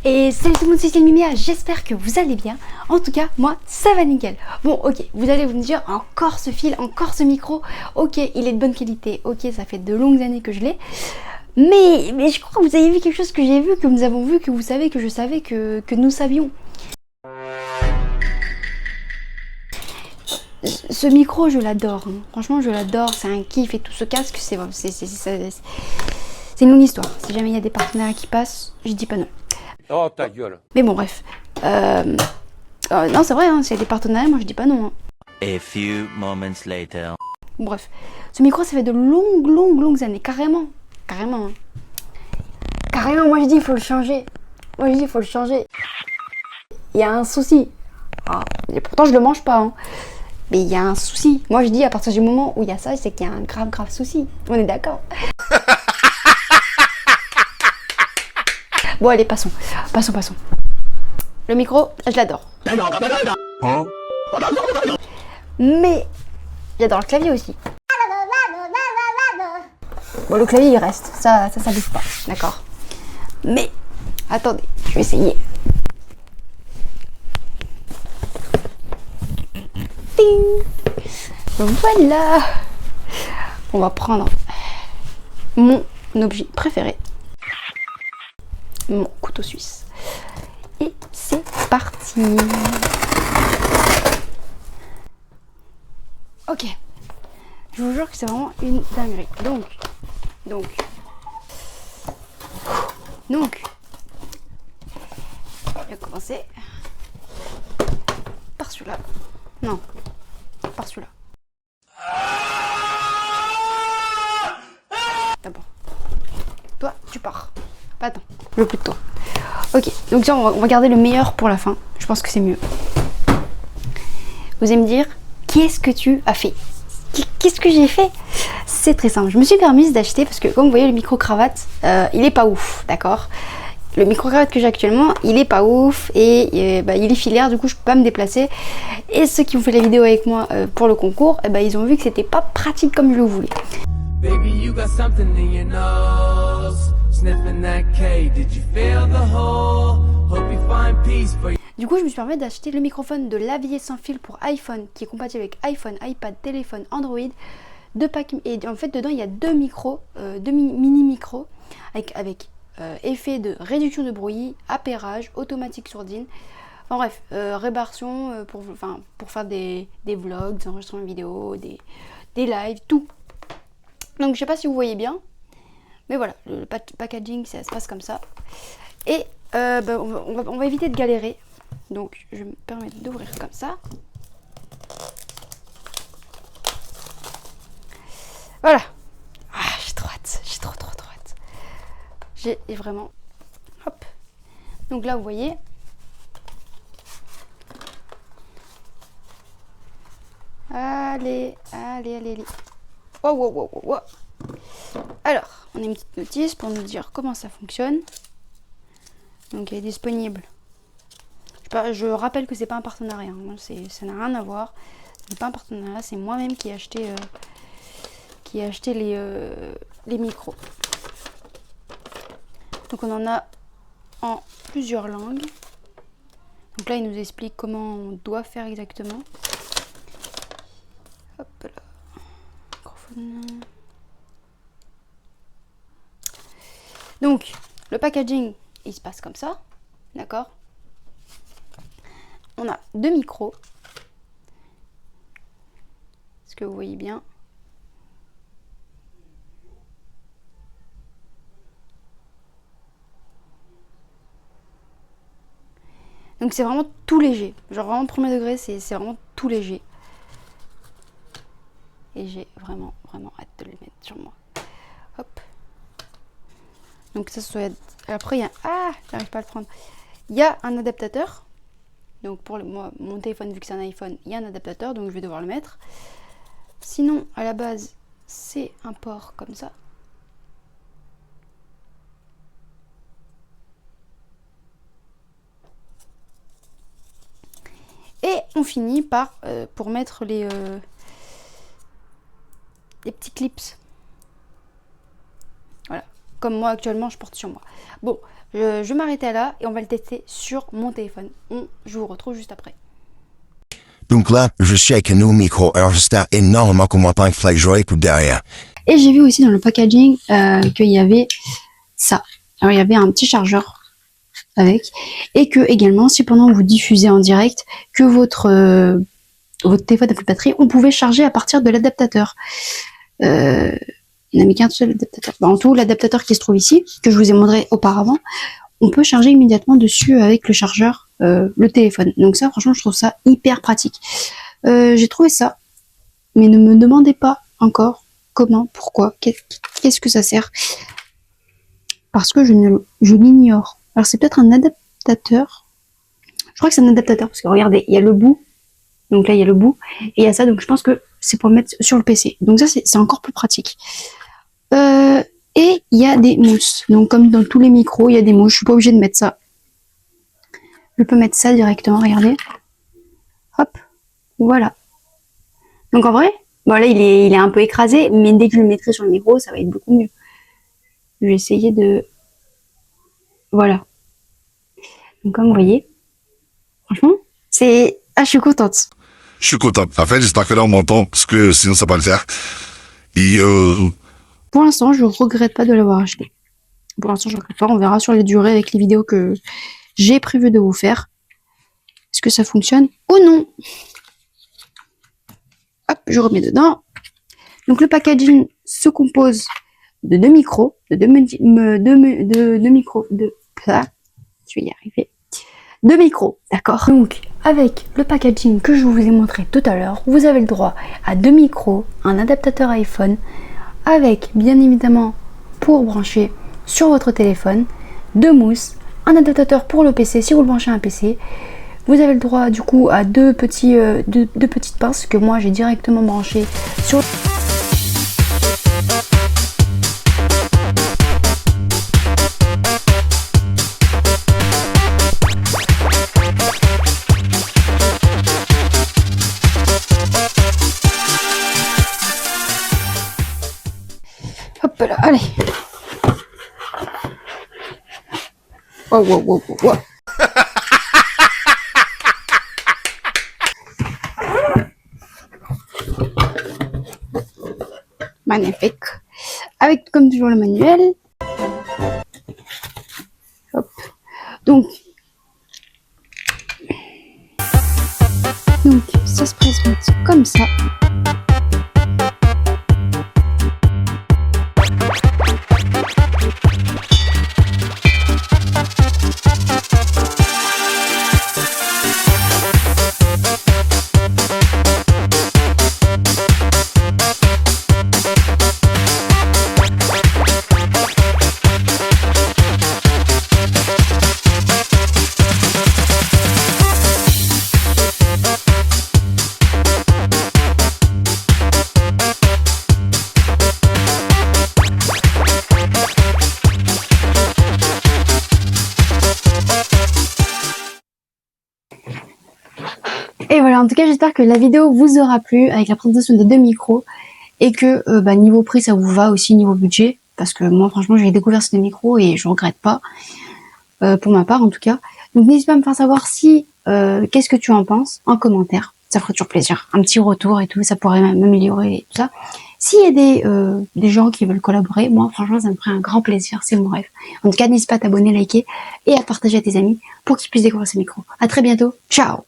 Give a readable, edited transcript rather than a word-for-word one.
Et salut tout le monde, c'est Lumia, j'espère que vous allez bien. En tout cas, moi, ça va nickel. Bon, ok, vous allez me dire, encore ce fil, encore ce micro. Ok, il est de bonne qualité. Ok, ça fait de longues années que je l'ai. Mais je crois que vous avez vu quelque chose que j'ai vu, que nous avons vu, que vous savez, que je savais, que nous savions. Ce micro, je l'adore. Hein. Franchement, je l'adore. C'est un kiff et tout. Ce casque, c'est une longue histoire. Si jamais il y a des partenaires qui passent, je dis pas non. Oh ta gueule. Mais bon, bref. Non, c'est vrai, hein, s'il y a des partenariats, moi je dis pas non. Hein. A few moments later. Bref. Ce micro, ça fait de longues années. Carrément. Hein. Carrément, moi je dis, il faut le changer. Il y a un souci. Ah, et pourtant, je le mange pas. Hein. Mais il y a un souci. Moi je dis, à partir du moment où il y a ça, c'est qu'il y a un grave souci. On est d'accord. Bon, allez, passons. Le micro, je l'adore. Mais j'adore le clavier aussi. Bon, le clavier, il reste. Ça bouge pas. D'accord. Mais, attendez, je vais essayer. Ting! Voilà. On va prendre mon objet préféré. Mon couteau suisse. Et c'est parti. Ok. Je vous jure que c'est vraiment une dinguerie. Donc. Je vais commencer par celui-là. Non. Par celui-là. D'abord. Toi, tu pars. Pas attends. Le plus de toi. Ok. Donc ça, on va garder le meilleur pour la fin. Je pense que c'est mieux. Vous allez me dire, qu'est-ce que tu as fait? Qu'est-ce que j'ai fait? C'est très simple. Je me suis permise d'acheter parce que, comme vous voyez, le micro-cravate, il est pas ouf, d'accord? Le micro-cravate que j'ai actuellement, il est pas ouf et il est filaire, du coup je peux pas me déplacer. Et ceux qui ont fait la vidéo avec moi pour le concours, ils ont vu que c'était pas pratique comme je le voulais. Baby, you got something in your nose. Sniffing that K, did you feel the hole? Hope you find peace for you. Du coup, je me suis permis d'acheter le microphone de Lavier sans fil pour iPhone, qui est compatible avec iPhone, iPad, téléphone, Android. Deux packs, et en fait, dedans, il y a deux micros, deux mini-micros, avec effet de réduction de bruit, appairage, automatique sourdine. Enfin bref, répartition pour faire des vlogs, des enregistrements vidéo, des lives, tout. Donc je sais pas si vous voyez bien, mais voilà, le packaging ça se passe comme ça. Et on va éviter de galérer. Donc je me permets d'ouvrir comme ça. Voilà. Ah, j'ai trop hâte, j'ai trop hâte. J'ai vraiment... Hop. Donc là vous voyez... Allez. Wow. Alors, on a une petite notice pour nous dire comment ça fonctionne. Donc, il est disponible. Je rappelle que c'est pas un partenariat. Hein. Ça n'a rien à voir. C'est pas un partenariat. C'est moi-même qui ai acheté, les micros. Donc, on en a en plusieurs langues. Donc là, il nous explique comment on doit faire exactement. Hop là. Microphone. Donc, le packaging, il se passe comme ça. D'accord? On a deux micros. Est-ce que vous voyez bien? Donc c'est vraiment tout léger. Genre vraiment premier degré, c'est vraiment tout léger. Et j'ai vraiment hâte de le mettre sur moi. Hop. Donc ça soit... Après il y a... Ah, j'arrive pas à le prendre. Il y a un adaptateur. Donc pour mon téléphone, vu que c'est un iPhone, il y a un adaptateur, donc je vais devoir le mettre. Sinon, à la base, c'est un port comme ça. Et on finit par, pour mettre les petits clips. Voilà. Comme moi actuellement je porte sur moi. Bon, je vais m'arrêter là et on va le tester sur mon téléphone. Je vous retrouve juste après. Donc là, je suis avec un nouveau micro. Alors j'espère énormément qu'on m'entend avec FlyJoy pour derrière. Et j'ai vu aussi dans le packaging qu'il y avait ça. Alors il y avait un petit chargeur avec. Et que également, si pendant vous diffusez en direct, que votre téléphone a plus de batterie, on pouvait charger à partir de l'adaptateur. Il n'a mis qu'un seul adaptateur. En tout, l'adaptateur qui se trouve ici, que je vous ai montré auparavant, on peut charger immédiatement dessus avec le chargeur le téléphone. Donc ça, franchement, je trouve ça hyper pratique. J'ai trouvé ça, mais ne me demandez pas encore comment, pourquoi, qu'est-ce que ça sert, parce que je l'ignore. Alors c'est peut-être un adaptateur. Je crois que c'est un adaptateur, parce que regardez, il y a le bout. Donc là, il y a le bout, et il y a ça, donc je pense que c'est pour le mettre sur le PC. Donc ça, c'est encore plus pratique. Et il y a des mousses. Donc comme dans tous les micros, il y a des mousses. Je suis pas obligée de mettre ça. Je peux mettre ça directement, regardez. Hop, voilà. Donc en vrai, bon là, il est un peu écrasé, mais dès que je le mettrai sur le micro, ça va être beaucoup mieux. Je vais essayer de... Voilà. Donc comme vous voyez, franchement, c'est... Ah, je suis contente. Je suis content. En fait, j'espère que là, on m'entend, parce que sinon, ça va pas le faire. Et Pour l'instant, je regrette pas de l'avoir acheté. Pour l'instant, je regrette pas. On verra sur les durées avec les vidéos que j'ai prévu de vous faire. Est-ce que ça fonctionne ou non? Hop, je remets dedans. Donc, le packaging se compose de deux micros, je vais y arriver. Deux micros, d'accord. Donc, avec le packaging que je vous ai montré tout à l'heure, vous avez le droit à deux micros, un adaptateur iPhone, avec bien évidemment pour brancher sur votre téléphone, deux mousses, un adaptateur pour le PC si vous le branchez à un PC. Vous avez le droit du coup à deux petites pinces que moi j'ai directement branché sur... Hop là, allez. Oh, wow, wow, wow, wow. Magnifique. Avec comme toujours le manuel. Hop. Donc ça se présente comme ça. Et voilà, en tout cas, j'espère que la vidéo vous aura plu avec la présentation des deux micros et que niveau prix, ça vous va aussi niveau budget. Parce que moi, franchement, j'ai découvert ces deux micros et je regrette pas, pour ma part en tout cas. Donc n'hésite pas à me faire savoir si qu'est-ce que tu en penses en commentaire. Ça ferait toujours plaisir. Un petit retour et tout, ça pourrait m'améliorer et tout ça. S'il y a des gens qui veulent collaborer, moi, franchement, ça me ferait un grand plaisir. C'est mon rêve. En tout cas, n'hésite pas à t'abonner, liker et à partager à tes amis pour qu'ils puissent découvrir ces micros. À très bientôt. Ciao!